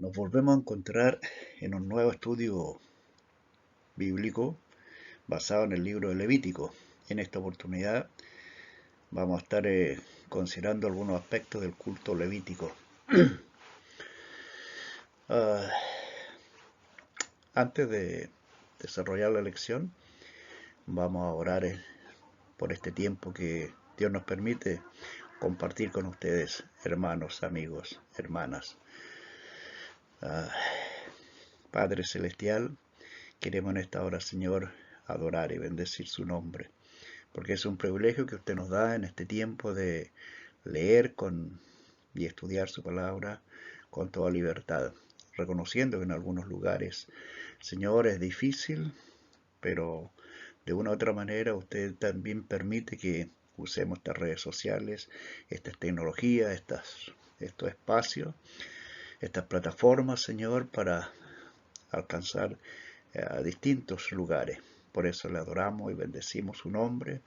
Nos volvemos a encontrar en un nuevo estudio bíblico basado en el libro de Levítico. En esta oportunidad vamos a estar considerando algunos aspectos del culto levítico. Ah, Antes de desarrollar la lección, vamos a orar por este tiempo que Dios nos permite compartir con ustedes, hermanos, amigos, hermanas. Padre Celestial, queremos en esta hora, Señor, adorar y bendecir su nombre, porque es un privilegio que usted nos da en este tiempo de leer y estudiar su palabra con toda libertad, reconociendo que en algunos lugares, Señor, es difícil, pero de una u otra manera usted también permite que usemos estas redes sociales, estas tecnologías, estos espacios, estas plataformas, Señor, para alcanzar a distintos lugares. Por eso le adoramos y bendecimos su nombre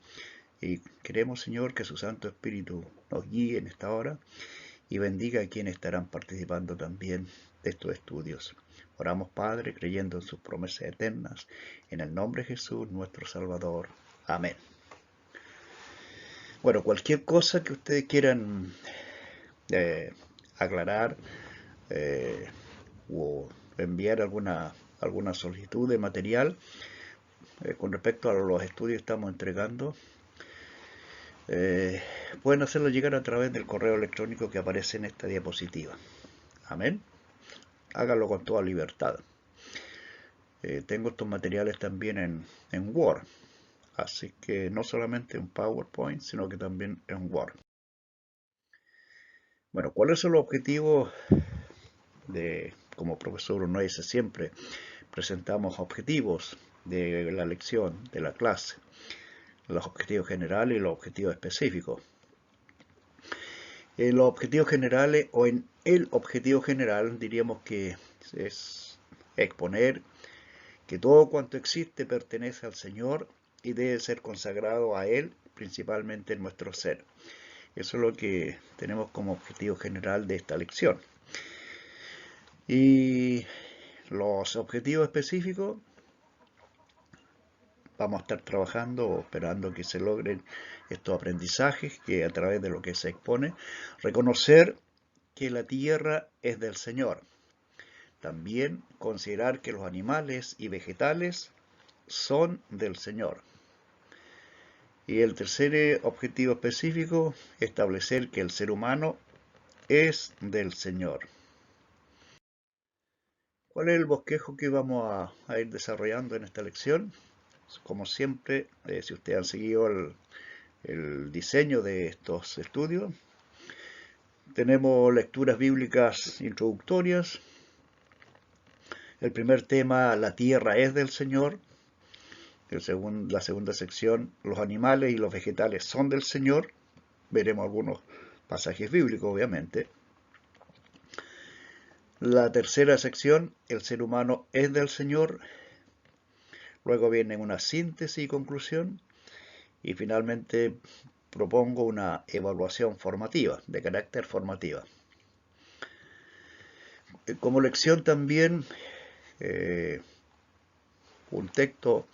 y queremos, Señor, que su Santo Espíritu nos guíe en esta hora y bendiga a quienes estarán participando también de estos estudios. Oramos, Padre, creyendo en sus promesas eternas, en el nombre de Jesús, nuestro Salvador. Amén. Bueno, cualquier cosa que ustedes quieran aclarar o enviar alguna solicitud de material con respecto a los estudios que estamos entregando, pueden hacerlo llegar a través del correo electrónico que aparece en esta diapositiva. Amén. Háganlo con toda libertad. Tengo estos materiales también en Word, así que no solamente en PowerPoint, sino que también en Word. Bueno, ¿cuáles son los objetivos como profesor uno dice siempre, presentamos objetivos de la lección, de la clase, los objetivos generales y los objetivos específicos. Los objetivos generales, o en el objetivo general, diríamos que es exponer que todo cuanto existe pertenece al Señor y debe ser consagrado a Él, principalmente en nuestro ser. Eso es lo que tenemos como objetivo general de esta lección. Y los objetivos específicos, vamos a estar trabajando o esperando que se logren estos aprendizajes que a través de lo que se expone, reconocer que la tierra es del Señor. También considerar que los animales y vegetales son del Señor. Y el tercer objetivo específico, establecer que el ser humano es del Señor. ¿Cuál es el bosquejo que vamos a ir desarrollando en esta lección? Como siempre, si ustedes han seguido el diseño de estos estudios, tenemos lecturas bíblicas introductorias. El primer tema, la tierra es del Señor. La segunda sección, los animales y los vegetales son del Señor. Veremos algunos pasajes bíblicos, obviamente. La tercera sección, el ser humano es del Señor. Luego viene una síntesis y conclusión. Y finalmente propongo una evaluación formativa, de carácter formativa. Como lección también un texto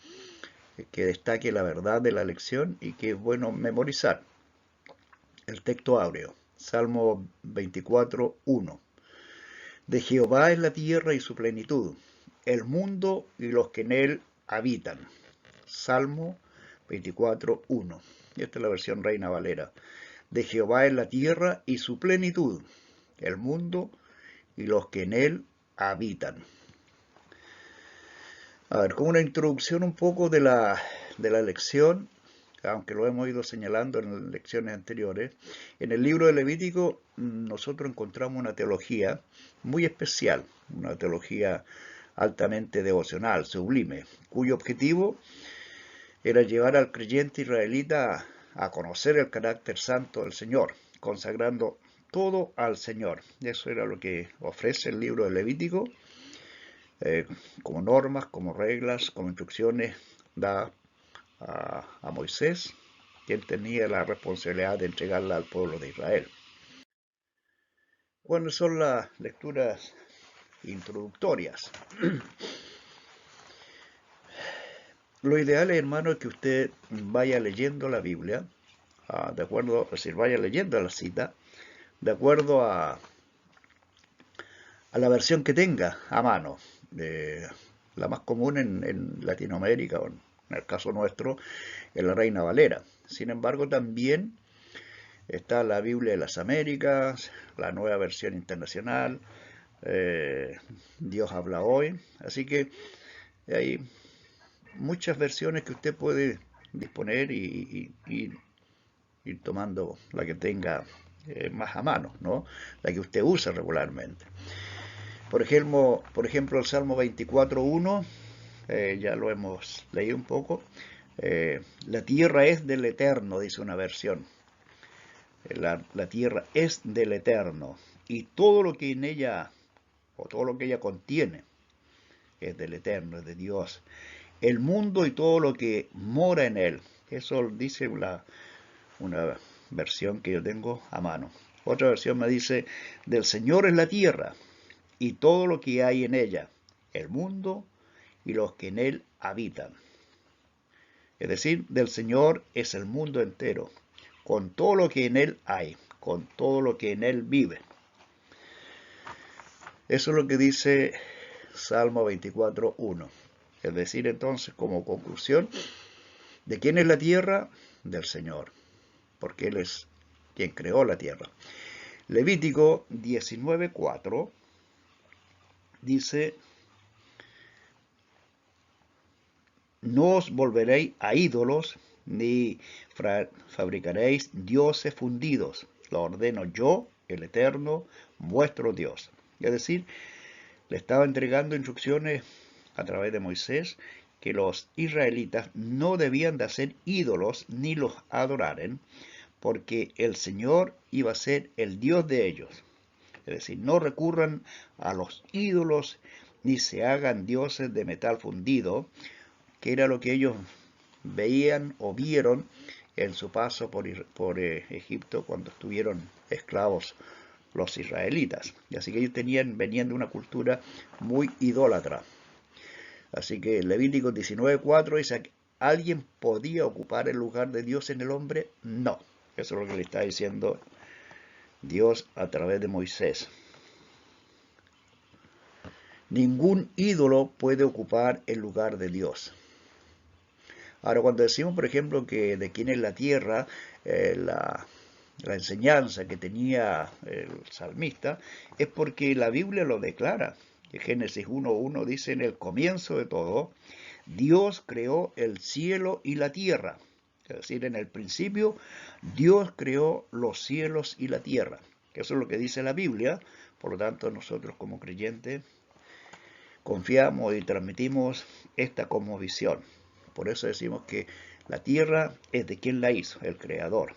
que destaque la verdad de la lección y que es bueno memorizar. El texto áureo, Salmo 24:1. De Jehová es la tierra y su plenitud, el mundo y los que en él habitan. Salmo 24:1. Esta es la versión Reina Valera. De Jehová es la tierra y su plenitud, el mundo y los que en él habitan. A ver, como una introducción un poco de la lección, aunque lo hemos ido señalando en lecciones anteriores, en el libro de Levítico nosotros encontramos una teología muy especial, una teología altamente devocional, sublime, cuyo objetivo era llevar al creyente israelita a conocer el carácter santo del Señor, consagrando todo al Señor. Eso era lo que ofrece el libro de Levítico, como normas, como reglas, como instrucciones da a Moisés, quien tenía la responsabilidad de entregarla al pueblo de Israel. ¿Cuáles son las lecturas introductorias. Lo ideal, hermano, es que usted vaya leyendo la Biblia, de acuerdo, es decir, vaya leyendo la cita, de acuerdo a la versión que tenga a mano. La más común en Latinoamérica, o en el caso nuestro, es la Reina Valera. Sin embargo, también está la Biblia de las Américas, la nueva versión internacional, Dios habla hoy. Así que hay muchas versiones que usted puede disponer y ir tomando la que tenga más a mano, ¿no? La que usted usa regularmente. Por ejemplo, el Salmo 24.1, ya lo hemos leído un poco. La tierra es del Eterno, dice una versión. La tierra es del Eterno y todo lo que en ella, o todo lo que ella contiene, es del Eterno, es de Dios. El mundo y todo lo que mora en él. Eso dice una versión que yo tengo a mano. Otra versión me dice, del Señor es la tierra y todo lo que hay en ella, el mundo y los que en él habitan. Es decir, del Señor es el mundo entero, con todo lo que en él hay, con todo lo que en él vive. Eso es lo que dice Salmo 24.1. Es decir, entonces, como conclusión, ¿de quién es la tierra? Del Señor, porque Él es quien creó la tierra. Levítico 19.4 dice, no os volveréis a ídolos, ni fabricaréis dioses fundidos. Lo ordeno yo, el Eterno, vuestro Dios. Es decir, le estaba entregando instrucciones a través de Moisés que los israelitas no debían de hacer ídolos ni los adoraren, porque el Señor iba a ser el Dios de ellos. Es decir, no recurran a los ídolos ni se hagan dioses de metal fundido, que era lo que ellos veían o vieron en su paso por Egipto cuando estuvieron esclavos los israelitas. Y así que ellos venían de una cultura muy idólatra. Así que Levítico 19.4 dice, ¿alguien podía ocupar el lugar de Dios en el hombre? No. Eso es lo que le está diciendo Dios a través de Moisés. Ningún ídolo puede ocupar el lugar de Dios. Ahora, cuando decimos, por ejemplo, que de quién es la tierra, la enseñanza que tenía el salmista, es porque la Biblia lo declara. Génesis 1.1 dice, en el comienzo de todo, Dios creó el cielo y la tierra. Es decir, en el principio, Dios creó los cielos y la tierra. Eso es lo que dice la Biblia. Por lo tanto, nosotros como creyentes confiamos y transmitimos esta cosmovisión. Por eso decimos que la tierra es de quien la hizo, el Creador.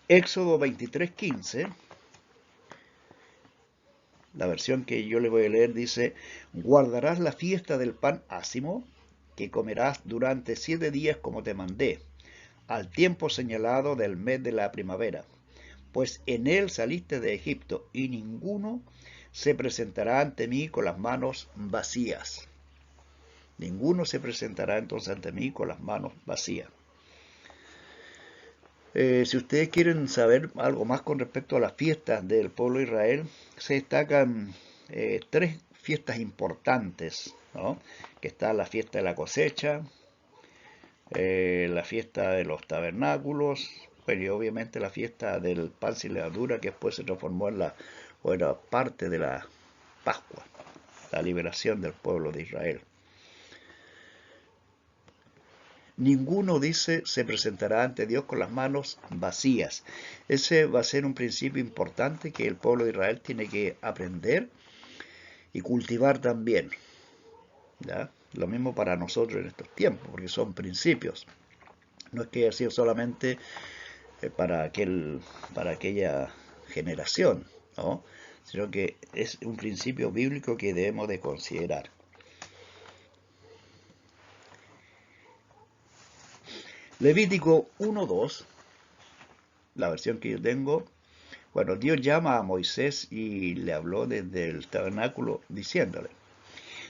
Éxodo 23.15, la versión que yo le voy a leer dice, guardarás la fiesta del pan ácimo, que comerás durante 7 días como te mandé, al tiempo señalado del mes de la primavera, pues en él saliste de Egipto, y ninguno se presentará ante mí con las manos vacías. Ninguno se presentará entonces ante mí con las manos vacías. Si ustedes quieren saber algo más con respecto a las fiestas del pueblo de Israel, se destacan 3 fiestas importantes, ¿no? Que está la fiesta de la cosecha, la fiesta de los tabernáculos, bueno, y obviamente la fiesta del pan sin levadura, que después se transformó o era parte de la Pascua, la liberación del pueblo de Israel. Ninguno, dice, se presentará ante Dios con las manos vacías. Ese va a ser un principio importante que el pueblo de Israel tiene que aprender y cultivar también. ¿Ya? Lo mismo para nosotros en estos tiempos, porque son principios. No es que haya sido solamente para aquella generación, ¿no? Sino que es un principio bíblico que debemos de considerar. Levítico 1.2, la versión que yo tengo, Bueno, Dios llama a Moisés y le habló desde el tabernáculo diciéndole,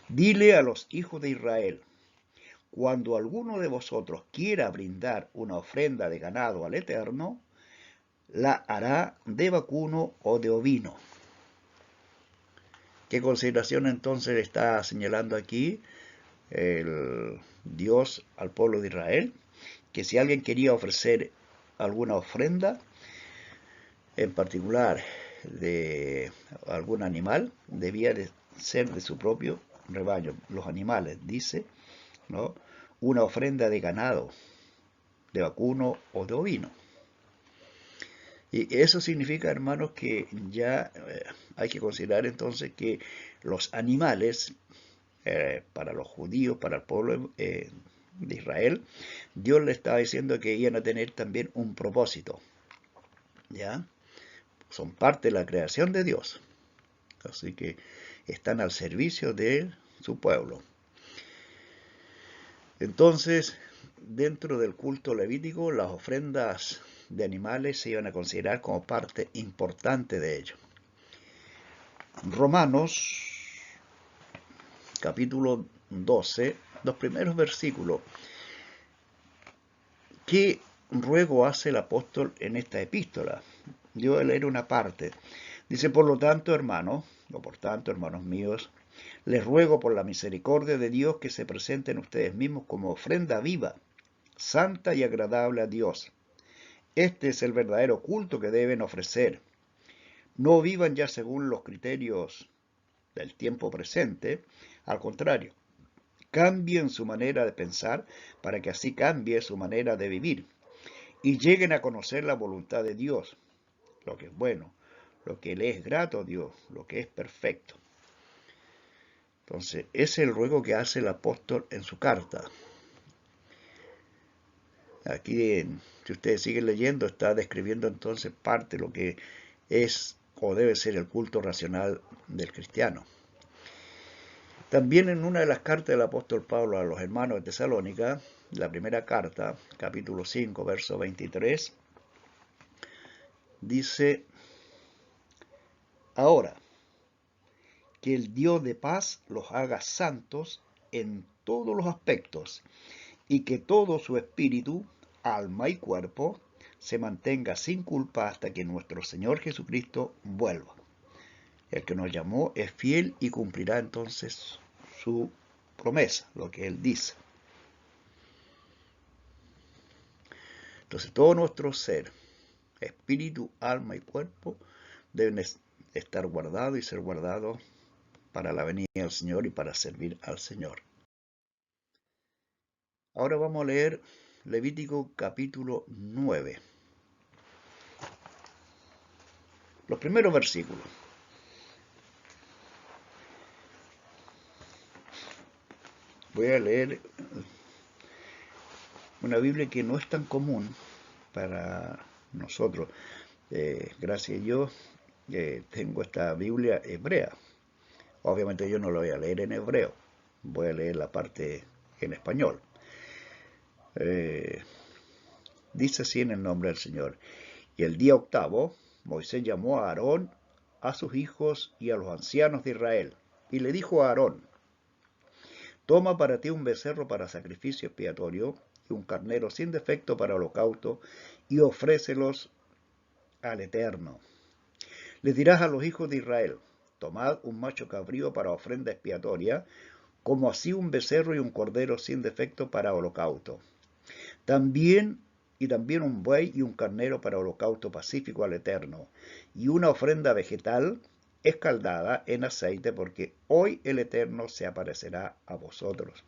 dile a los hijos de Israel, cuando alguno de vosotros quiera brindar una ofrenda de ganado al Eterno, la hará de vacuno o de ovino. ¿Qué consideración entonces está señalando aquí el Dios al pueblo de Israel? Que si alguien quería ofrecer alguna ofrenda, en particular de algún animal, debía de ser de su propio rebaño. Los animales, dice, ¿no? Una ofrenda de ganado, de vacuno o de ovino. Y eso significa, hermanos, que ya hay que considerar entonces que los animales, para los judíos, para el pueblo de Israel, Dios le estaba diciendo que iban a tener también un propósito, ¿ya? Son parte de la creación de Dios, así que están al servicio de su pueblo. Entonces, dentro del culto levítico, las ofrendas de animales se iban a considerar como parte importante de ello. Romanos, capítulo 12, los primeros versículos. ¿Qué ruego hace el apóstol en esta epístola? Yo voy a leer una parte. Dice, por lo tanto, hermanos, o por tanto, hermanos míos, les ruego por la misericordia de Dios que se presenten ustedes mismos como ofrenda viva, santa y agradable a Dios. Este es el verdadero culto que deben ofrecer. No vivan ya según los criterios del tiempo presente, al contrario, cambien su manera de pensar para que así cambie su manera de vivir y lleguen a conocer la voluntad de Dios, lo que es bueno, lo que le es grato a Dios, lo que es perfecto. Entonces, ese es el ruego que hace el apóstol en su carta. Aquí, si ustedes siguen leyendo, está describiendo entonces parte de lo que es o debe ser el culto racional del cristiano. También en una de las cartas del apóstol Pablo a los hermanos de Tesalónica, la primera carta, capítulo 5, verso 23, dice, ahora, que el Dios de paz los haga santos en todos los aspectos, y que todo su espíritu, alma y cuerpo se mantenga sin culpa hasta que nuestro Señor Jesucristo vuelva. El que nos llamó es fiel y cumplirá entonces su promesa, lo que Él dice. Entonces todo nuestro ser, espíritu, alma y cuerpo, deben estar guardados y ser guardados para la venida del Señor y para servir al Señor. Ahora vamos a leer Levítico capítulo 9. Los primeros versículos. Voy a leer una Biblia que no es tan común para nosotros. Gracias a Dios tengo esta Biblia hebrea. Obviamente yo no lo voy a leer en hebreo, voy a leer la parte en español. Dice así en el nombre del Señor. Y el día octavo, Moisés llamó a Aarón, a sus hijos y a los ancianos de Israel, y le dijo a Aarón, toma para ti un becerro para sacrificio expiatorio y un carnero sin defecto para holocausto, y ofrécelos al Eterno. Les dirás a los hijos de Israel, tomad un macho cabrío para ofrenda expiatoria, como así un becerro y un cordero sin defecto para holocausto. También un buey y un carnero para holocausto pacífico al Eterno, y una ofrenda vegetal escaldada en aceite, porque hoy el Eterno se aparecerá a vosotros.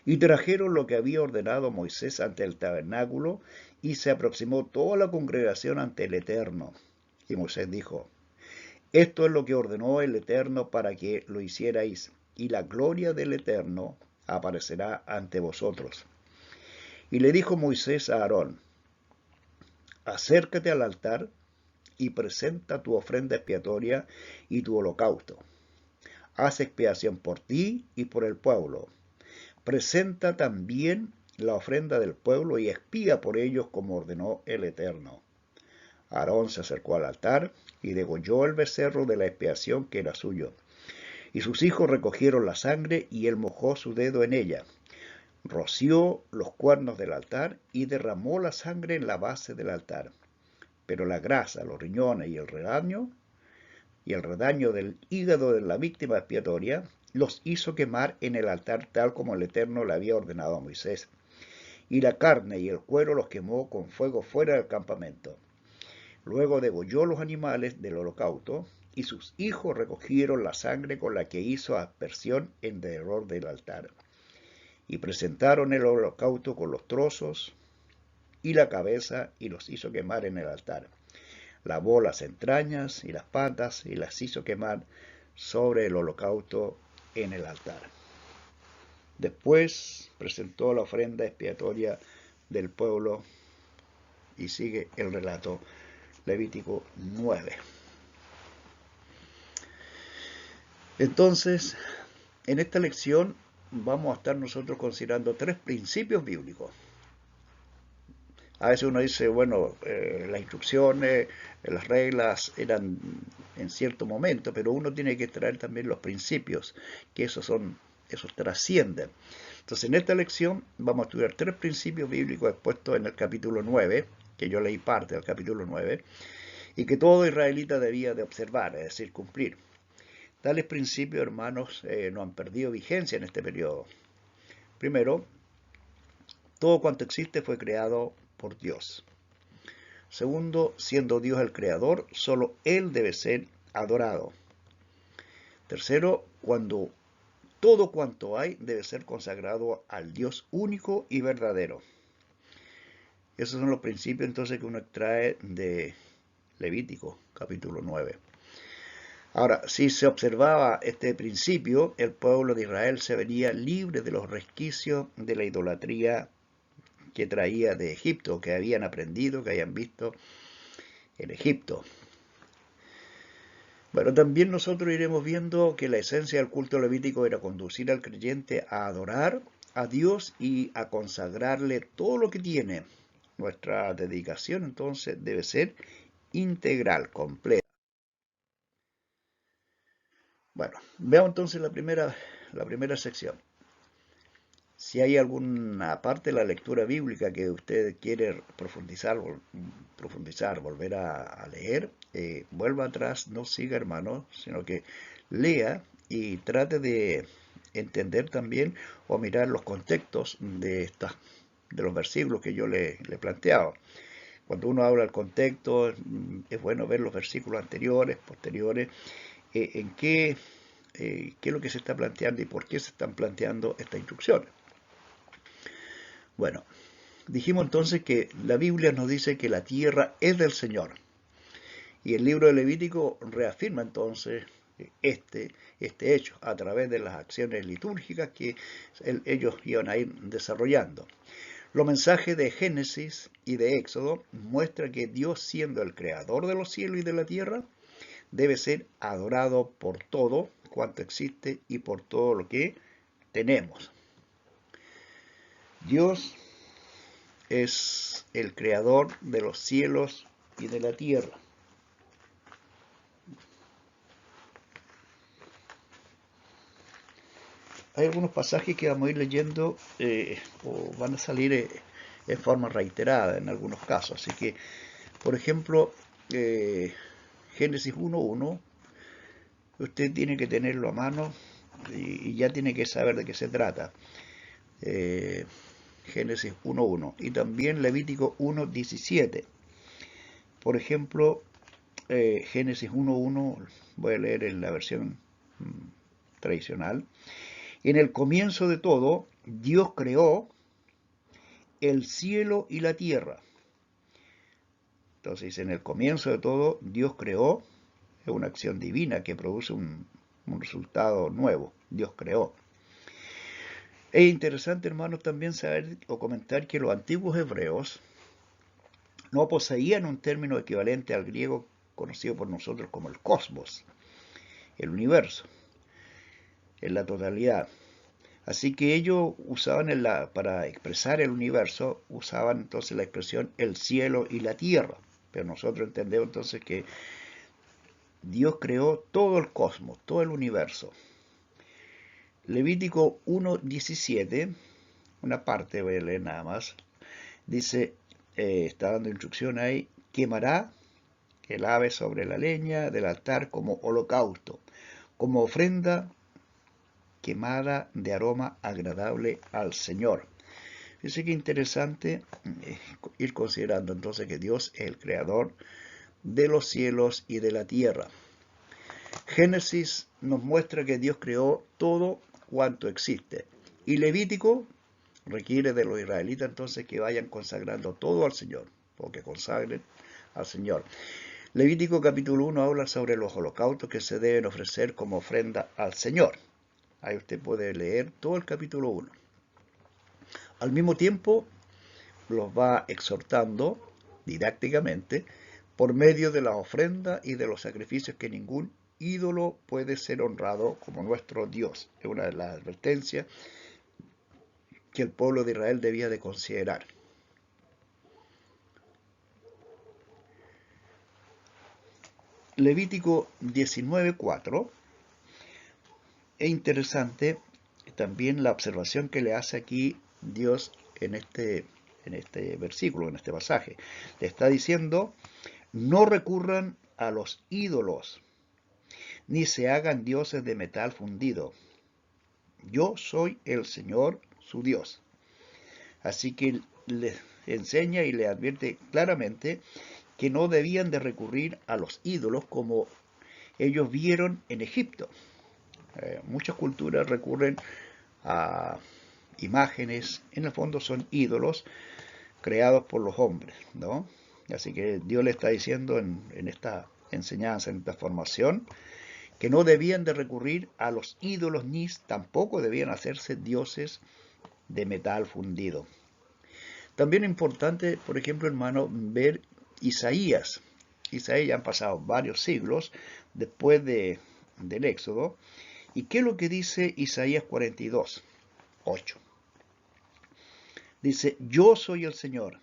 Y trajeron lo que había ordenado Moisés ante el tabernáculo, y se aproximó toda la congregación ante el Eterno. Y Moisés dijo, esto es lo que ordenó el Eterno para que lo hicierais, y la gloria del Eterno aparecerá ante vosotros. Y le dijo Moisés a Aarón, acércate al altar y presenta tu ofrenda expiatoria y tu holocausto. Haz expiación por ti y por el pueblo. Presenta también la ofrenda del pueblo y expía por ellos como ordenó el Eterno. Aarón se acercó al altar y degolló el becerro de la expiación que era suyo. Y sus hijos recogieron la sangre y él mojó su dedo en ella. Roció los cuernos del altar y derramó la sangre en la base del altar. Pero la grasa, los riñones y el redaño del hígado de la víctima expiatoria los hizo quemar en el altar tal como el Eterno le había ordenado a Moisés. Y la carne y el cuero los quemó con fuego fuera del campamento. Luego degolló los animales del holocausto, y sus hijos recogieron la sangre con la que hizo aspersión en derredor del altar. Y presentaron el holocausto con los trozos y la cabeza, y los hizo quemar en el altar. Lavó las entrañas y las patas, y las hizo quemar sobre el holocausto en el altar. Después presentó la ofrenda expiatoria del pueblo, y sigue el relato. Levítico 9. Entonces, en esta lección vamos a estar nosotros considerando 3 principios bíblicos. A veces uno dice, bueno, las instrucciones, las reglas eran en cierto momento, pero uno tiene que traer también los principios, que esos trascienden. Entonces, en esta lección vamos a estudiar 3 principios bíblicos expuestos en el capítulo 9, que yo leí parte del capítulo 9, y que todo israelita debía de observar, es decir, cumplir. Tales principios, hermanos, no han perdido vigencia en este periodo. Primero, todo cuanto existe fue creado por Dios. Segundo, siendo Dios el creador, solo Él debe ser adorado. Tercero, todo cuanto hay debe ser consagrado al Dios único y verdadero. Esos son los principios entonces que uno extrae de Levítico, capítulo 9. Ahora, si se observaba este principio, el pueblo de Israel se vería libre de los resquicios de la idolatría que traía de Egipto, que habían aprendido, que habían visto en Egipto. Bueno, también nosotros iremos viendo que la esencia del culto levítico era conducir al creyente a adorar a Dios y a consagrarle todo lo que tiene. Nuestra dedicación entonces debe ser integral, completa. Bueno, veamos entonces la primera sección. Si hay alguna parte de la lectura bíblica que usted quiere profundizar, volver a leer, vuelva atrás, no siga, hermano, sino que lea y trate de entender también o mirar los contextos de los versículos que yo le planteaba. Cuando uno habla del contexto, es bueno ver los versículos anteriores, posteriores, en qué es lo que se está planteando y por qué se están planteando estas instrucciones. Bueno, dijimos entonces que la Biblia nos dice que la tierra es del Señor. Y el libro de Levítico reafirma entonces este hecho a través de las acciones litúrgicas que ellos iban a ir desarrollando. Los mensajes de Génesis y de Éxodo muestran que Dios, siendo el creador de los cielos y de la tierra, debe ser adorado por todo cuanto existe y por todo lo que tenemos. Dios es el creador de los cielos y de la tierra. Hay algunos pasajes que vamos a ir leyendo o van a salir en forma reiterada en algunos casos. Así que, por ejemplo, Génesis 1.1, usted tiene que tenerlo a mano y ya tiene que saber de qué se trata. Génesis 1.1 y también Levítico 1.17. Por ejemplo, Génesis 1.1, voy a leer en la versión tradicional. En el comienzo de todo, Dios creó el cielo y la tierra. Entonces, en el comienzo de todo, Dios creó, es una acción divina que produce un resultado nuevo. Dios creó. Es interesante, hermanos, también saber o comentar que los antiguos hebreos no poseían un término equivalente al griego conocido por nosotros como el cosmos, el universo, en la totalidad. Así que ellos usaban para expresar el universo, usaban entonces la expresión el cielo y la tierra. Pero nosotros entendemos entonces que Dios creó todo el cosmos, todo el universo. Levítico 1:17, una parte voy a leer nada más, dice, está dando instrucción ahí, quemará el ave sobre la leña del altar como holocausto, como ofrenda quemada de aroma agradable al Señor. Fíjense que interesante ir considerando entonces que Dios es el creador de los cielos y de la tierra. Génesis nos muestra que Dios creó todo cuanto existe. Y Levítico requiere de los israelitas entonces que vayan consagrando todo al Señor, o que consagren al Señor. Levítico capítulo 1 habla sobre los holocaustos que se deben ofrecer como ofrenda al Señor. Ahí usted puede leer todo el capítulo 1. Al mismo tiempo, los va exhortando didácticamente por medio de la ofrenda y de los sacrificios que ningún ídolo puede ser honrado como nuestro Dios. Es una de las advertencias que el pueblo de Israel debía de considerar. Levítico 19:4 es interesante también la observación que le hace aquí Dios en este versículo, en este pasaje. Le está diciendo, no recurran a los ídolos, ni se hagan dioses de metal fundido. Yo soy el Señor, su Dios. Así que le enseña y le advierte claramente que no debían de recurrir a los ídolos como ellos vieron en Egipto. Muchas culturas recurren a imágenes, en el fondo son ídolos creados por los hombres, ¿no? Así que Dios le está diciendo en esta enseñanza, en esta formación, que no debían de recurrir a los ídolos ni tampoco debían hacerse dioses de metal fundido. También es importante, por ejemplo, hermano, ver Isaías. Isaías han pasado varios siglos después del Éxodo. ¿Y qué es lo que dice Isaías 42:8? Dice, yo soy el Señor,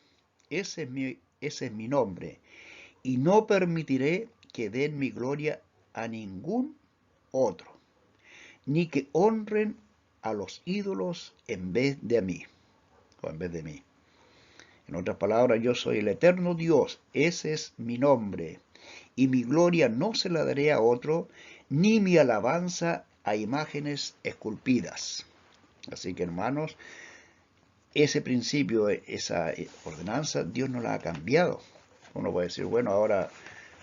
ese es mi nombre, y no permitiré que den mi gloria a ningún otro, ni que honren a los ídolos en vez de mí, o en vez de mí. En otras palabras, yo soy el eterno Dios, ese es mi nombre, y mi gloria no se la daré a otro, ni mi alabanza a imágenes esculpidas. Así que, hermanos, ese principio, esa ordenanza, Dios no la ha cambiado. Uno puede decir, bueno, ahora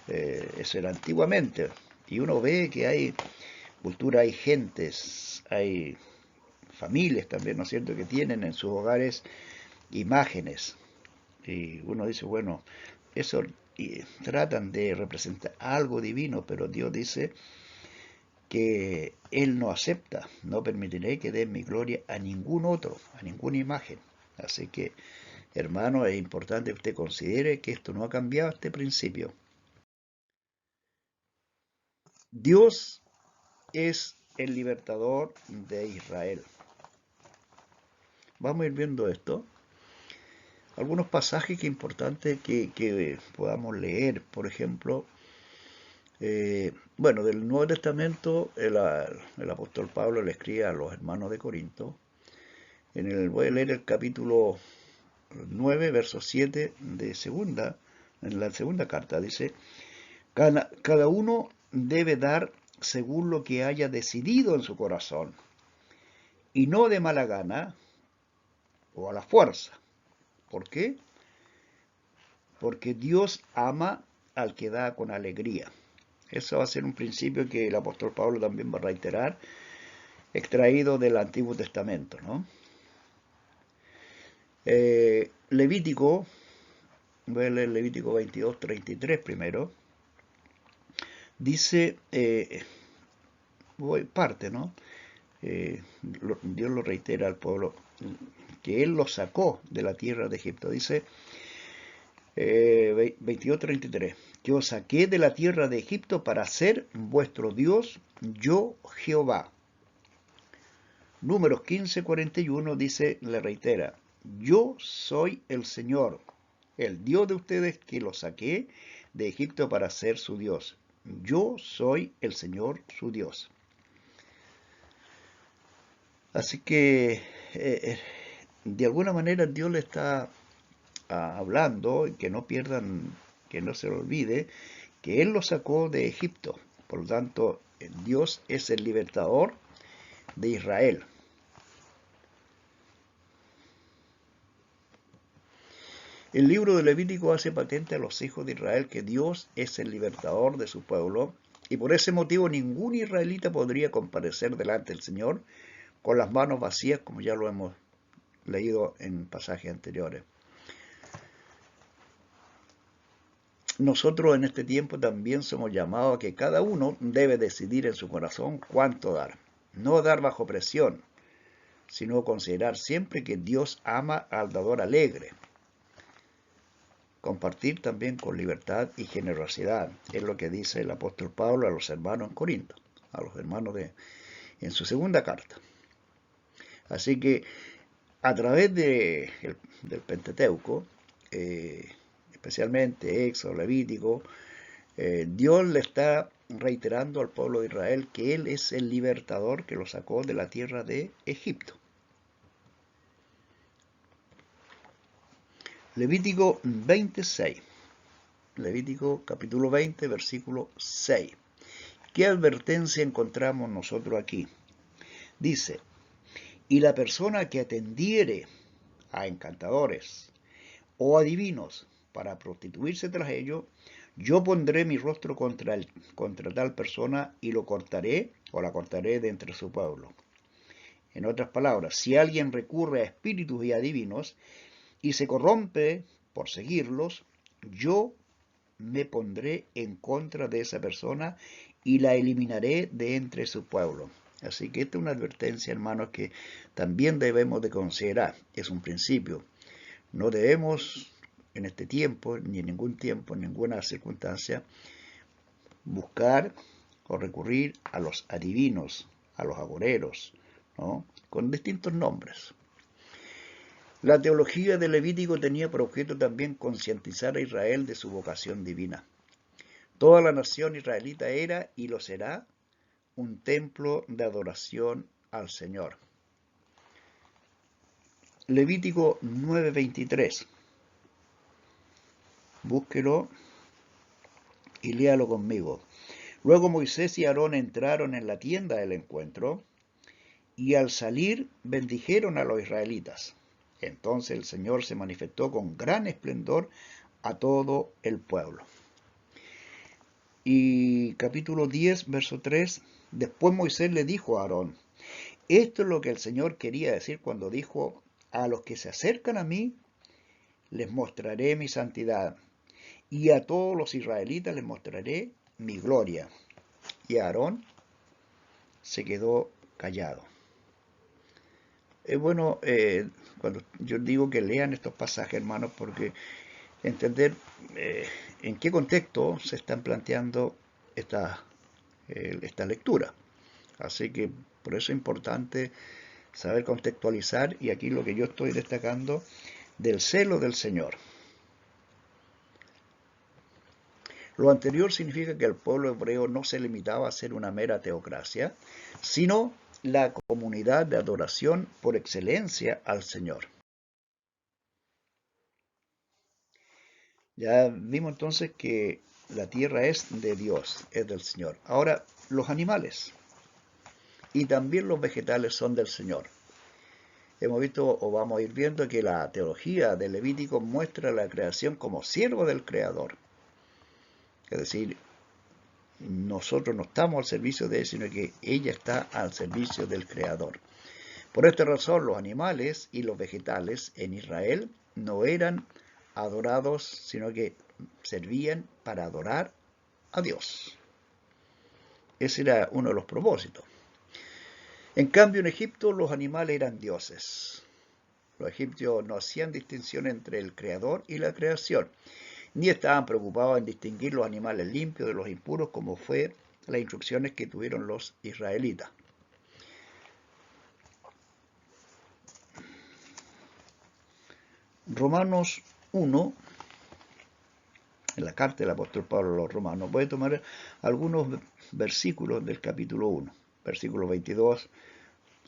eso era antiguamente, y uno ve que hay cultura, hay gentes, hay familias también, ¿no es cierto?, que tienen en sus hogares imágenes. Y uno dice, bueno, eso tratan de representar algo divino, pero Dios dice que Él no acepta, no permitiré que den mi gloria a ningún otro, a ninguna imagen. Así que, hermano, es importante que usted considere que esto no ha cambiado este principio. Dios es el libertador de Israel. Vamos a ir viendo esto. Algunos pasajes que es importante que podamos leer, por ejemplo, bueno, del Nuevo Testamento el apóstol Pablo le escribe a los hermanos de Corinto. Voy a leer el capítulo 9, verso 7 de segunda, en la segunda carta, dice, cada uno debe dar según lo que haya decidido en su corazón, y no de mala gana o a la fuerza. ¿Por qué? Porque Dios ama al que da con alegría. Eso va a ser un principio que el apóstol Pablo también va a reiterar, extraído del Antiguo Testamento, ¿no? Levítico, voy a leer Levítico 22:33 primero. Dice, parte, ¿no? Dios lo reitera al pueblo, que Él los sacó de la tierra de Egipto. Dice 22:33, yo os saqué de la tierra de Egipto para ser vuestro Dios, yo Jehová. Números 15:41 dice, le reitera, yo soy el Señor, el Dios de ustedes que los saqué de Egipto para ser su Dios. Yo soy el Señor su Dios. Así que de alguna manera Dios le está hablando, que no pierdan, que no se lo olvide, que Él los sacó de Egipto. Por lo tanto, Dios es el libertador de Israel. El libro de Levítico hace patente a los hijos de Israel que Dios es el libertador de su pueblo, y por ese motivo ningún israelita podría comparecer delante del Señor con las manos vacías, como ya lo hemos leído en pasajes anteriores. Nosotros en este tiempo también somos llamados a que cada uno debe decidir en su corazón cuánto dar. No dar bajo presión, sino considerar siempre que Dios ama al dador alegre. Compartir también con libertad y generosidad, es lo que dice el apóstol Pablo a los hermanos en Corinto, a los hermanos en su segunda carta. Así que a través del Pentateuco, especialmente Éxodo, Levítico, Dios le está reiterando al pueblo de Israel que Él es el libertador que lo sacó de la tierra de Egipto. Levítico 26. Levítico capítulo 20, versículo 6. ¿Qué advertencia encontramos nosotros aquí? Dice, y la persona que atendiere a encantadores o adivinos para prostituirse tras ellos, yo pondré mi rostro contra tal persona y lo cortaré o la cortaré de entre su pueblo. En otras palabras, si alguien recurre a espíritus y adivinos y se corrompe por seguirlos, yo me pondré en contra de esa persona y la eliminaré de entre su pueblo. Así que esta es una advertencia, hermanos, que también debemos de considerar. Es un principio. No debemos en este tiempo, ni en ningún tiempo, en ninguna circunstancia, buscar o recurrir a los adivinos, a los agoreros, ¿no? Con distintos nombres. La teología de Levítico tenía por objeto también concientizar a Israel de su vocación divina. Toda la nación israelita era y lo será un templo de adoración al Señor. Levítico 9:23. Búsquelo y léalo conmigo. Luego Moisés y Aarón entraron en la tienda del encuentro y al salir bendijeron a los israelitas. Entonces el Señor se manifestó con gran esplendor a todo el pueblo. Y capítulo 10, verso 3, después Moisés le dijo a Aarón, esto es lo que el Señor quería decir cuando dijo, a los que se acercan a mí, les mostraré mi santidad, y a todos los israelitas les mostraré mi gloria. Y Aarón se quedó callado. Es bueno cuando yo digo que lean estos pasajes, hermanos, porque entender en qué contexto se están planteando esta lectura. Así que por eso es importante saber contextualizar, y aquí lo que yo estoy destacando del celo del Señor. Lo anterior significa que el pueblo hebreo no se limitaba a ser una mera teocracia, sino la comunidad de adoración por excelencia al Señor. Ya vimos entonces que la tierra es de Dios, es del Señor. Ahora, los animales y también los vegetales son del Señor. Hemos visto, o vamos a ir viendo, que la teología del Levítico muestra la creación como siervo del Creador. Es decir, nosotros no estamos al servicio de él, sino que ella está al servicio del Creador. Por esta razón, los animales y los vegetales en Israel no eran adorados, sino que servían para adorar a Dios. Ese era uno de los propósitos. En cambio, en Egipto los animales eran dioses. Los egipcios no hacían distinción entre el Creador y la creación, ni estaban preocupados en distinguir los animales limpios de los impuros, como fue las instrucciones que tuvieron los israelitas. Romanos 1, en la carta del apóstol Pablo a los romanos. Voy a tomar algunos versículos del capítulo 1, versículo 22,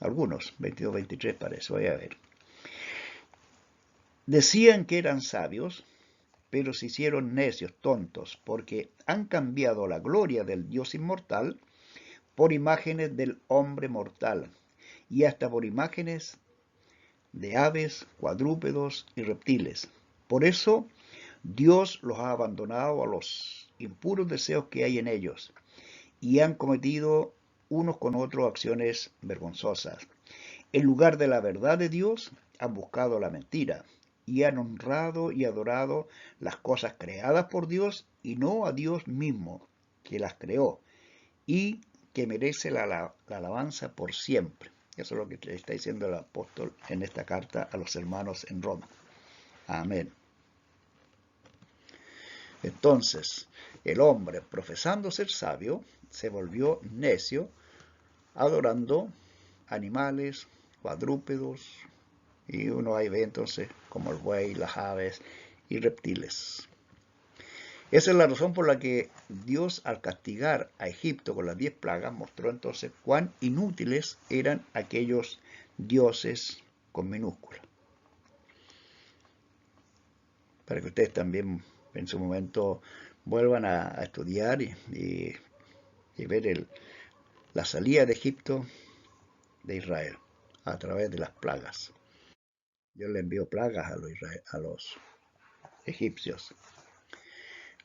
algunos, 22, 23 parece, voy a ver. Decían que eran sabios, pero se hicieron necios, tontos, porque han cambiado la gloria del Dios inmortal por imágenes del hombre mortal, y hasta por imágenes de aves, cuadrúpedos y reptiles. Por eso Dios los ha abandonado a los impuros deseos que hay en ellos, y han cometido unos con otros acciones vergonzosas. En lugar de la verdad de Dios, han buscado la mentira, y han honrado y adorado las cosas creadas por Dios y no a Dios mismo, que las creó, y que merece la alabanza por siempre. Eso es lo que le está diciendo el apóstol en esta carta a los hermanos en Roma. Amén. Entonces, el hombre, profesando ser sabio, se volvió necio, adorando animales, cuadrúpedos, y uno ahí ve entonces como el buey, las aves y reptiles. Esa es la razón por la que Dios, al castigar a Egipto con las 10 plagas, mostró entonces cuán inútiles eran aquellos dioses con minúscula. Para que ustedes también en su momento vuelvan a estudiar y ver la salida de Egipto de Israel a través de las plagas. Dios le envió plagas a los egipcios.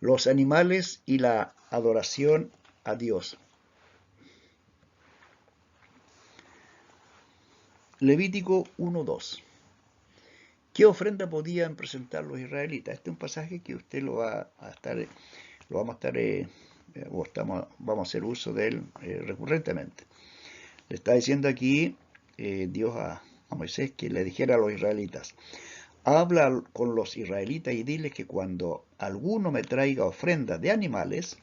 Los animales y la adoración a Dios. Levítico 1:2. ¿Qué ofrenda podían presentar los israelitas? Este es un pasaje que usted vamos a hacer uso de él recurrentemente. Le está diciendo aquí Dios a Moisés que le dijera a los israelitas: habla con los israelitas y diles que cuando alguno me traiga ofrendas de animales,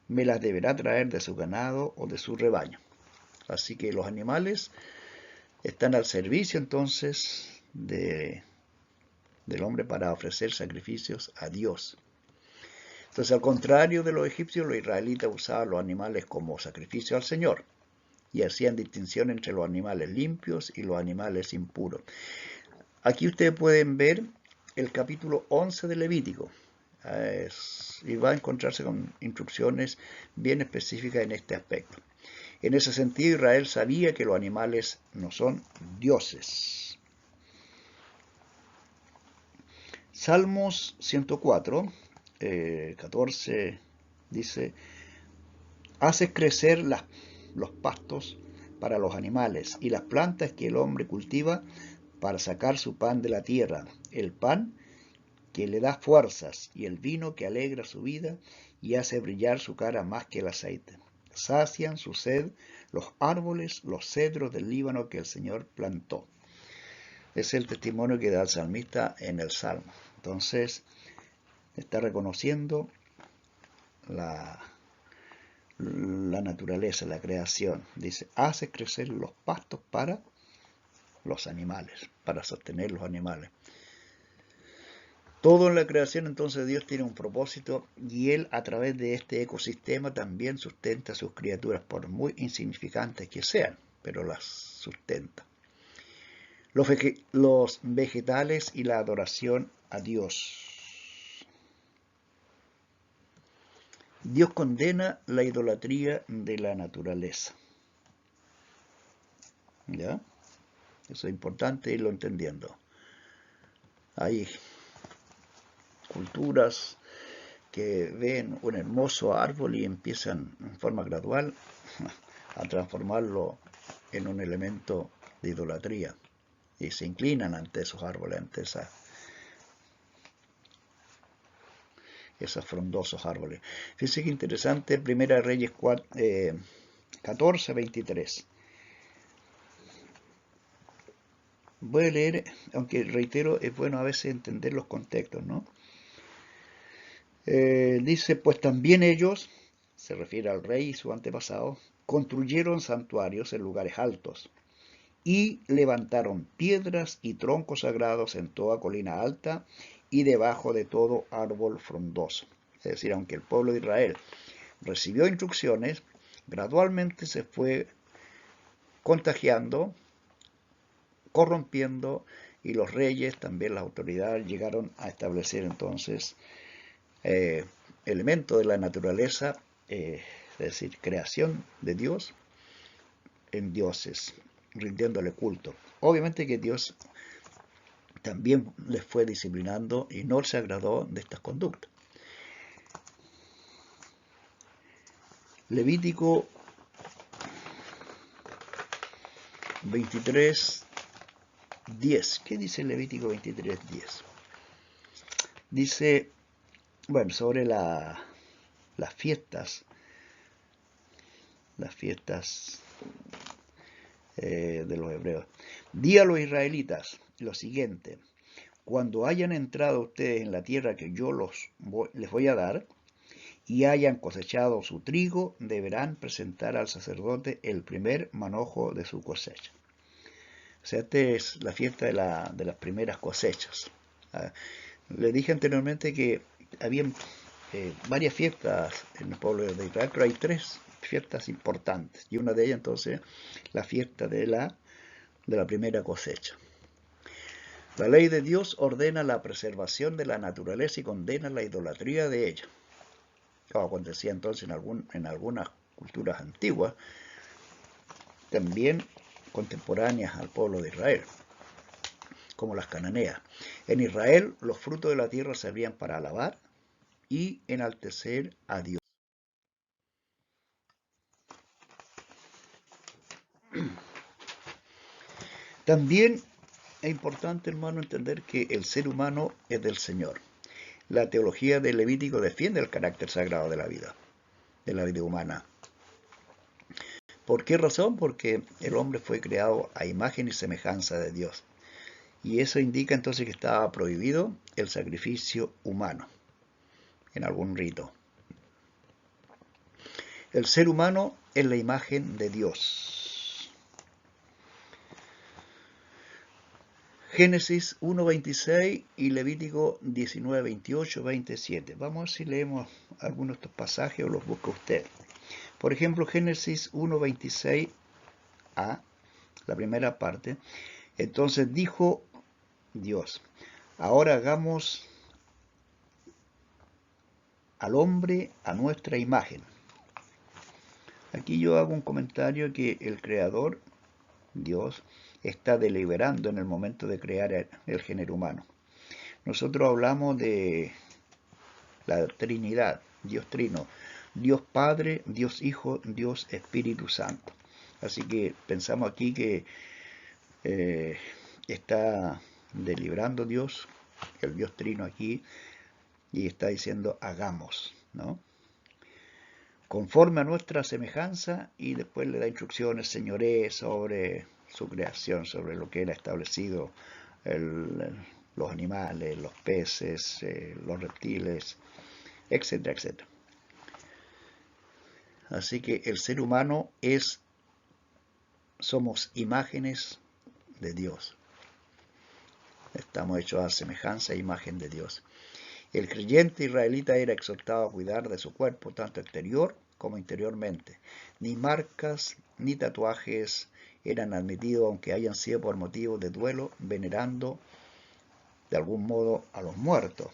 me las deberá traer de su ganado o de su rebaño. Así que los animales están al servicio entonces del hombre para ofrecer sacrificios a Dios. Entonces, al contrario de los egipcios, los israelitas usaban los animales como sacrificio al Señor y hacían distinción entre los animales limpios y los animales impuros. Aquí ustedes pueden ver el capítulo 11 de Levítico y va a encontrarse con instrucciones bien específicas en este aspecto. En ese sentido, Israel sabía que los animales no son dioses. Salmos 104, 14 dice: haces crecer los pastos para los animales y las plantas que el hombre cultiva para sacar su pan de la tierra, el pan que le da fuerzas y el vino que alegra su vida y hace brillar su cara más que el aceite. Sacian su sed los árboles, los cedros del Líbano que el Señor plantó. Es el testimonio que da el salmista en el Salmo. Entonces, está reconociendo la naturaleza, la creación. Dice, hace crecer los pastos para los animales, para sostener los animales. Todo en la creación entonces Dios tiene un propósito y Él a través de este ecosistema también sustenta a sus criaturas, por muy insignificantes que sean, pero las sustenta. Los vegetales y la adoración a Dios. Dios condena la idolatría de la naturaleza. ¿Ya? Eso es importante irlo entendiendo. Hay culturas que ven un hermoso árbol y empiezan en forma gradual a transformarlo en un elemento de idolatría y se inclinan ante esos árboles, ante esos frondosos árboles. Fíjense que interesante, Primera Reyes 14:23. Voy a leer, aunque reitero, es bueno a veces entender los contextos, ¿no? Dice, pues también ellos, se refiere al rey y su antepasado, construyeron santuarios en lugares altos y levantaron piedras y troncos sagrados en toda colina alta y debajo de todo árbol frondoso. Es decir, aunque el pueblo de Israel recibió instrucciones, gradualmente se fue contagiando, corrompiendo, y los reyes, también las autoridades, llegaron a establecer entonces elementos de la naturaleza, es decir, creación de Dios en dioses, rindiéndole culto. Obviamente que Dios también les fue disciplinando y no se agradó de estas conductas. Levítico 23:10. ¿Qué dice Levítico 23:10? Dice, bueno, sobre las fiestas, de los hebreos. Di a los israelitas lo siguiente: cuando hayan entrado ustedes en la tierra que yo les voy a dar, y hayan cosechado su trigo, deberán presentar al sacerdote el primer manojo de su cosecha. O sea, esta es la fiesta de las primeras cosechas. Le dije anteriormente que había varias fiestas en el pueblo de Israel, pero hay tres fiestas importantes, y una de ellas entonces la fiesta de la primera cosecha. La ley de Dios ordena la preservación de la naturaleza y condena la idolatría de ella. Como acontecía entonces en algunas culturas antiguas, también contemporáneas al pueblo de Israel, como las cananeas. En Israel los frutos de la tierra servían para alabar y enaltecer a Dios. También es importante, hermano, entender que el ser humano es del Señor. La teología del Levítico defiende el carácter sagrado de la vida humana. ¿Por qué razón? Porque el hombre fue creado a imagen y semejanza de Dios. Y eso indica entonces que estaba prohibido el sacrificio humano en algún rito. El ser humano es la imagen de Dios. Génesis 1:26 y Levítico 19:28, 27. Vamos a ver si leemos algunos de estos pasajes o los busca usted. Por ejemplo, Génesis 1:26a, la primera parte. Entonces dijo Dios: ahora hagamos al hombre a nuestra imagen. Aquí yo hago un comentario que el Creador, Dios, está deliberando en el momento de crear el género humano. Nosotros hablamos de la Trinidad, Dios Trino, Dios Padre, Dios Hijo, Dios Espíritu Santo. Así que pensamos aquí que está deliberando Dios, el Dios Trino aquí, y está diciendo hagamos, ¿no? Conforme a nuestra semejanza, y después le da instrucciones, señoré, sobre su creación, sobre lo que él ha establecido, los animales, los peces, los reptiles, etcétera, etcétera. Así que el ser humano somos imágenes de Dios. Estamos hechos a semejanza e imagen de Dios. El creyente israelita era exhortado a cuidar de su cuerpo, tanto exterior como interiormente. Ni marcas ni tatuajes eran admitidos, aunque hayan sido por motivos de duelo, venerando de algún modo a los muertos.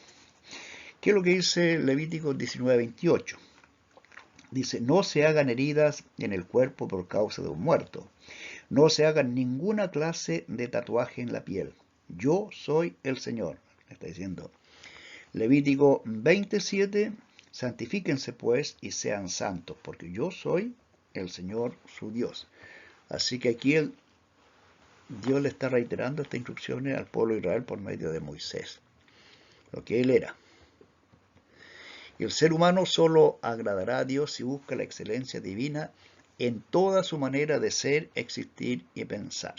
¿Qué es lo que dice Levítico 19:28? Dice: no se hagan heridas en el cuerpo por causa de un muerto. No se hagan ninguna clase de tatuaje en la piel. Yo soy el Señor. Está diciendo Levítico 27, santifíquense pues y sean santos, porque yo soy el Señor su Dios. Así que aquí Dios le está reiterando estas instrucciones al pueblo de Israel por medio de Moisés, lo que él era. Y el ser humano solo agradará a Dios si busca la excelencia divina en toda su manera de ser, existir y pensar.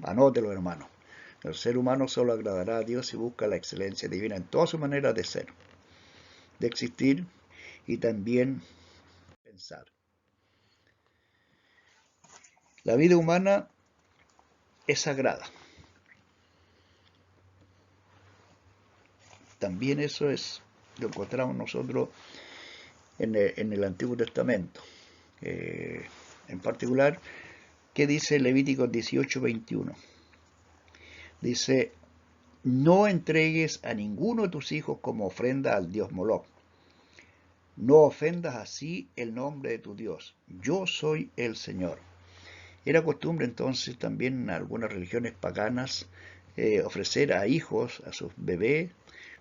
Anótelo, hermano. El ser humano solo agradará a Dios si busca la excelencia divina en toda su manera de ser, de existir y también pensar. La vida humana es sagrada. También eso lo encontramos nosotros en el Antiguo Testamento. En particular, ¿qué dice Levítico 18:21? Dice: no entregues a ninguno de tus hijos como ofrenda al dios Moloc. No ofendas así el nombre de tu Dios. Yo soy el Señor. Era costumbre entonces también en algunas religiones paganas ofrecer a hijos, a sus bebés,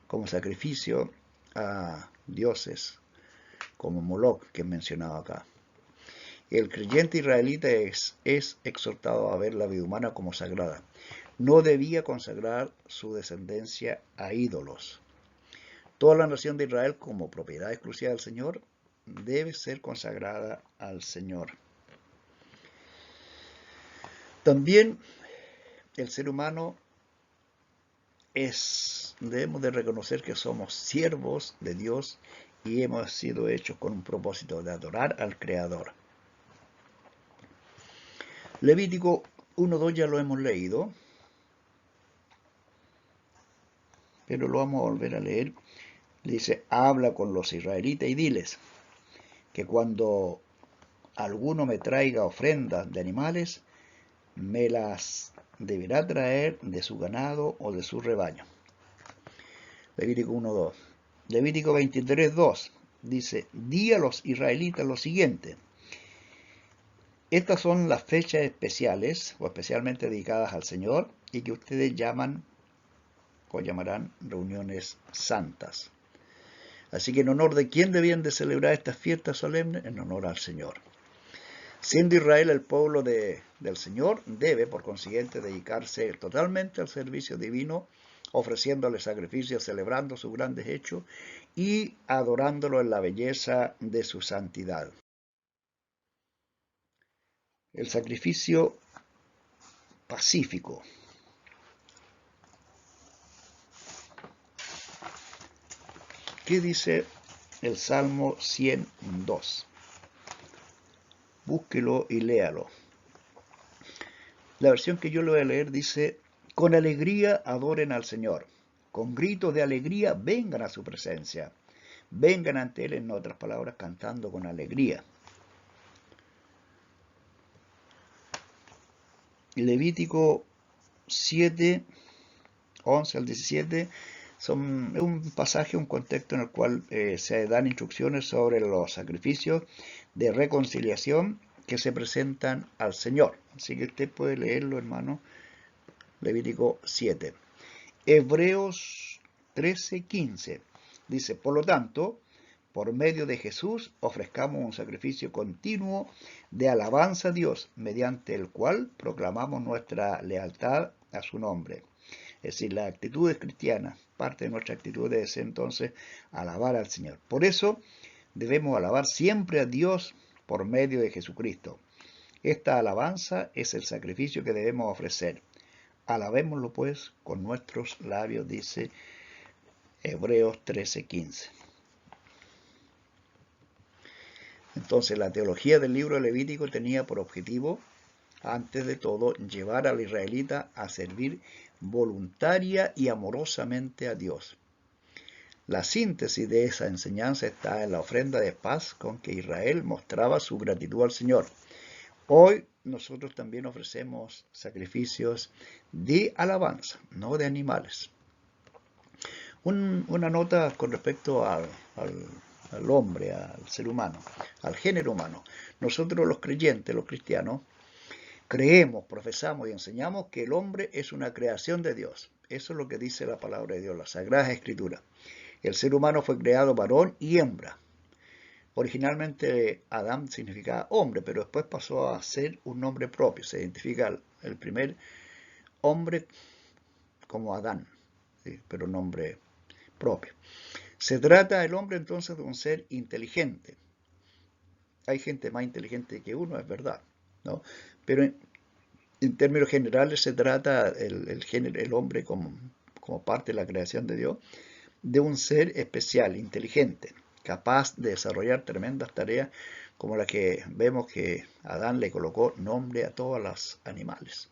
como sacrificio a dioses, como Moloc, que he mencionado acá. El creyente israelita es exhortado a ver la vida humana como sagrada. No debía consagrar su descendencia a ídolos. Toda la nación de Israel, como propiedad exclusiva del Señor, debe ser consagrada al Señor. También el ser humano debemos de reconocer que somos siervos de Dios y hemos sido hechos con un propósito de adorar al Creador. Levítico 1:2 ya lo hemos leído, pero lo vamos a volver a leer. Dice: habla con los israelitas y diles que cuando alguno me traiga ofrendas de animales, me las deberá traer de su ganado o de su rebaño. Levítico 1:2. Levítico 23:2 dice: di a los israelitas lo siguiente: estas son las fechas especiales o especialmente dedicadas al Señor y que ustedes llaman o llamarán reuniones santas. Así que en honor de quién debían de celebrar estas fiestas solemnes, en honor al Señor. Siendo Israel el pueblo del Señor, debe por consiguiente dedicarse totalmente al servicio divino, ofreciéndole sacrificios, celebrando sus grandes hechos y adorándolo en la belleza de su santidad. El sacrificio pacífico. ¿Qué dice el Salmo 102? Búsquelo y léalo. La versión que yo le voy a leer dice: con alegría adoren al Señor, con gritos de alegría vengan a su presencia, vengan ante Él, en otras palabras, cantando con alegría. Levítico 7, 11 al 17, es un pasaje, un contexto en el cual se dan instrucciones sobre los sacrificios de reconciliación que se presentan al Señor. Así que usted puede leerlo, hermano. Levítico 7. Hebreos 13:15 dice: por lo tanto, por medio de Jesús ofrezcamos un sacrificio continuo de alabanza a Dios, mediante el cual proclamamos nuestra lealtad a su nombre. Es decir, la actitud es cristiana. Parte de nuestra actitud debe ser entonces alabar al Señor. Por eso debemos alabar siempre a Dios por medio de Jesucristo. Esta alabanza es el sacrificio que debemos ofrecer. Alabémoslo pues con nuestros labios, dice Hebreos 13:15. Entonces, la teología del libro Levítico tenía por objetivo, antes de todo, llevar al israelita a servir voluntaria y amorosamente a Dios. La síntesis de esa enseñanza está en la ofrenda de paz con que Israel mostraba su gratitud al Señor. Hoy nosotros también ofrecemos sacrificios de alabanza, no de animales. Una nota con respecto al hombre, al ser humano, al género humano. Nosotros los creyentes, los cristianos, creemos, profesamos y enseñamos que el hombre es una creación de Dios. Eso es lo que dice la palabra de Dios, la Sagrada Escritura. El ser humano fue creado varón y hembra. Originalmente Adán significaba hombre, pero después pasó a ser un nombre propio. Se identifica el primer hombre como Adán, ¿sí? Pero nombre propio. Se trata del hombre entonces de un ser inteligente. Hay gente más inteligente que uno, es verdad, ¿no? Pero en términos generales se trata el hombre como parte de la creación de Dios, de un ser especial, inteligente, capaz de desarrollar tremendas tareas como la que vemos que Adán le colocó nombre a todos los animales.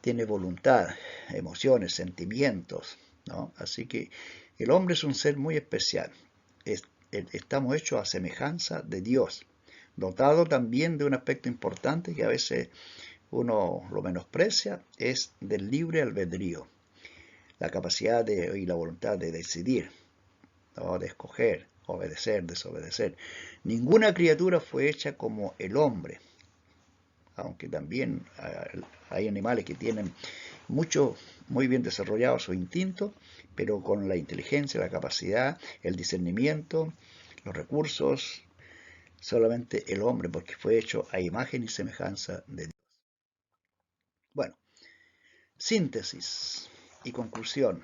Tiene voluntad, emociones, sentimientos, ¿no? Así que el hombre es un ser muy especial. Estamos hechos a semejanza de Dios, dotado también de un aspecto importante que a veces uno lo menosprecia, es del libre albedrío, la capacidad y la voluntad de decidir, ¿no? De escoger, obedecer, desobedecer. Ninguna criatura fue hecha como el hombre, aunque también hay animales que tienen muy bien desarrollado su instinto, pero con la inteligencia, la capacidad, el discernimiento, los recursos, solamente el hombre, porque fue hecho a imagen y semejanza de Dios. Bueno, síntesis y conclusión.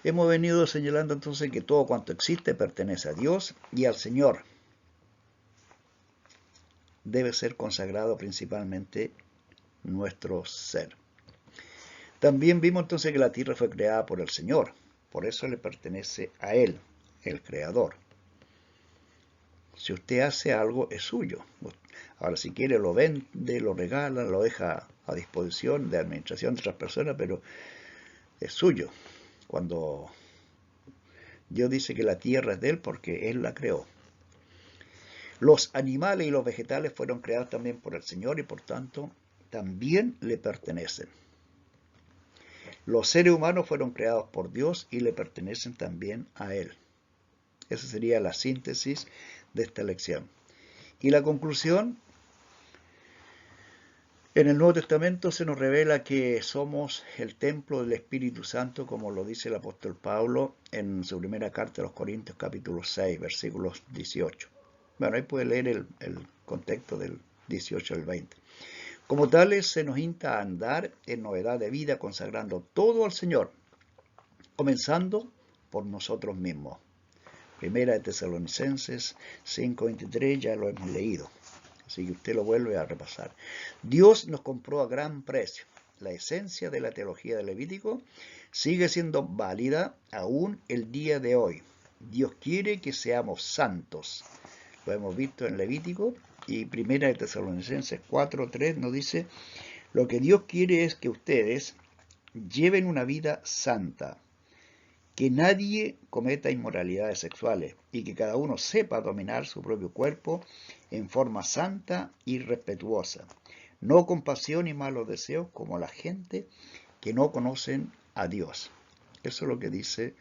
Hemos venido señalando entonces que todo cuanto existe pertenece a Dios y al Señor. Debe ser consagrado principalmente nuestro ser. También vimos entonces que la tierra fue creada por el Señor, por eso le pertenece a Él, el Creador. Si usted hace algo, es suyo. Ahora, si quiere, lo vende, lo regala, lo deja a disposición de administración de otras personas, pero es suyo. Cuando Dios dice que la tierra es de Él, porque Él la creó. Los animales y los vegetales fueron creados también por el Señor y por tanto también le pertenecen. Los seres humanos fueron creados por Dios y le pertenecen también a Él. Esa sería la síntesis de esta lección. Y la conclusión, en el Nuevo Testamento se nos revela que somos el templo del Espíritu Santo, como lo dice el apóstol Pablo en su primera carta a los Corintios, capítulo 6, versículos 18. Bueno, ahí puede leer el contexto del 18 al 20. Como tales, se nos insta a andar en novedad de vida, consagrando todo al Señor, comenzando por nosotros mismos. Primera de Tesalonicenses 5:23, ya lo hemos leído, así que usted lo vuelve a repasar. Dios nos compró a gran precio. La esencia de la teología de Levítico sigue siendo válida aún el día de hoy. Dios quiere que seamos santos. Lo hemos visto en Levítico, y Primera de Tesalonicenses 4:3 nos dice: lo que Dios quiere es que ustedes lleven una vida santa, que nadie cometa inmoralidades sexuales y que cada uno sepa dominar su propio cuerpo en forma santa y respetuosa, no con pasión y malos deseos como la gente que no conocen a Dios. Eso es lo que dice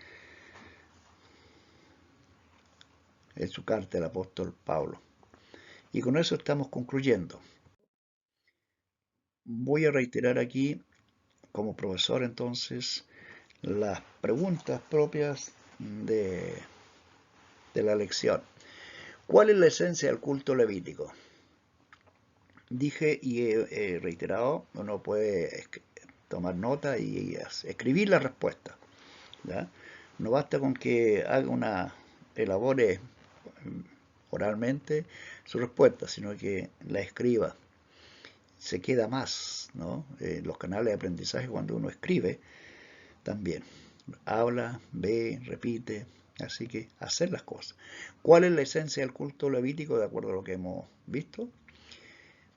en su carta el apóstol Pablo. Y con eso estamos concluyendo. Voy a reiterar aquí, como profesor entonces, las preguntas propias de la lección. ¿Cuál es la esencia del culto levítico? Dije y he reiterado, uno puede tomar nota y escribir la respuesta, ¿ya? No basta con que elabore oralmente su respuesta, sino que la escriba. Se queda más, ¿no? Los canales de aprendizaje, cuando uno escribe, también habla, ve, repite. Así que hacer las cosas. ¿Cuál es la esencia del culto levítico de acuerdo a lo que hemos visto?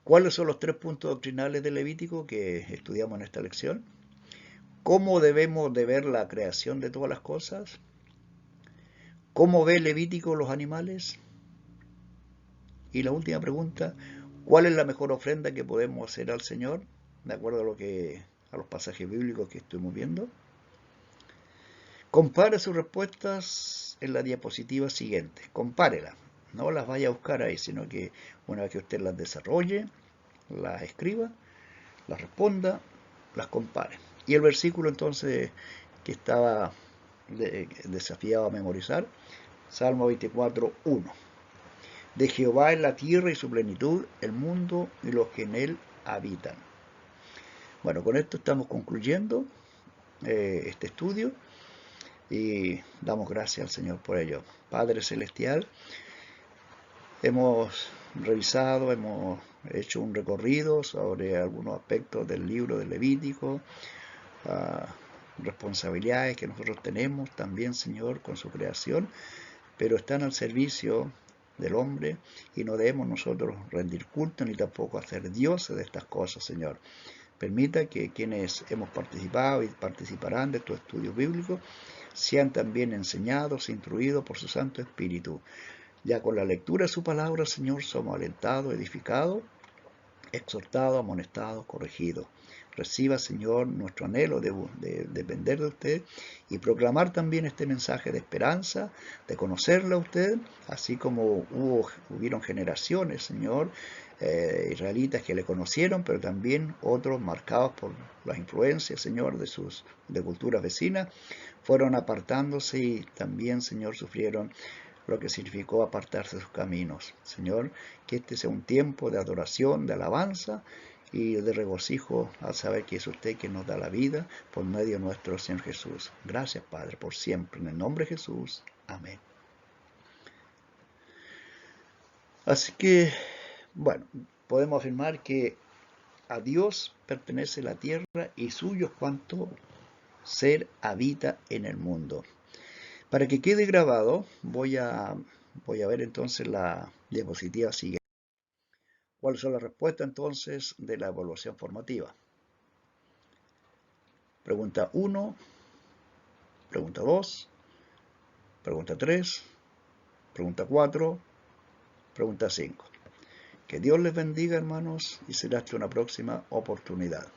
¿Cuáles son los 3 puntos doctrinales del Levítico que estudiamos en esta lección? ¿Cómo debemos de ver la creación de todas las cosas? ¿Cómo ve Levítico los animales? Y la última pregunta, ¿cuál es la mejor ofrenda que podemos hacer al Señor? De acuerdo a los pasajes bíblicos que estuvimos viendo. Compare sus respuestas en la diapositiva siguiente. Compárela. No las vaya a buscar ahí, sino que una vez que usted las desarrolle, las escriba, las responda, las compare. Y el versículo entonces que estaba desafiado a memorizar, Salmo 24:1. De Jehová es la tierra y su plenitud, el mundo y los que en él habitan. Bueno, con esto estamos concluyendo este estudio y damos gracias al Señor por ello. Padre Celestial, hemos revisado, hemos hecho un recorrido sobre algunos aspectos del libro de Levítico, responsabilidades que nosotros tenemos también, Señor, con su creación, pero están al servicio del hombre y no debemos nosotros rendir culto ni tampoco hacer dioses de estas cosas, Señor. Permita que quienes hemos participado y participarán de estos estudios bíblicos sean también enseñados, instruidos por su Santo Espíritu. Ya con la lectura de su palabra, Señor, somos alentados, edificados, exhortados, amonestados, corregidos. Reciba, Señor, nuestro anhelo de depender de usted y proclamar también este mensaje de esperanza, de conocerle a usted, así como hubieron generaciones, Señor, israelitas que le conocieron, pero también otros marcados por las influencias, Señor, de culturas vecinas, fueron apartándose y también, Señor, sufrieron lo que significó apartarse de sus caminos. Señor, que este sea un tiempo de adoración, de alabanza y de regocijo al saber que es usted quien nos da la vida por medio de nuestro Señor Jesús. Gracias, Padre, por siempre. En el nombre de Jesús. Amén. Así que, bueno, podemos afirmar que a Dios pertenece la tierra y suyo es cuanto ser habita en el mundo. Para que quede grabado, voy a ver entonces la diapositiva siguiente. ¿Cuáles son las respuestas entonces de la evaluación formativa? Pregunta 1, pregunta 2, pregunta 3, pregunta 4, pregunta 5. Que Dios les bendiga, hermanos, y será hasta una próxima oportunidad.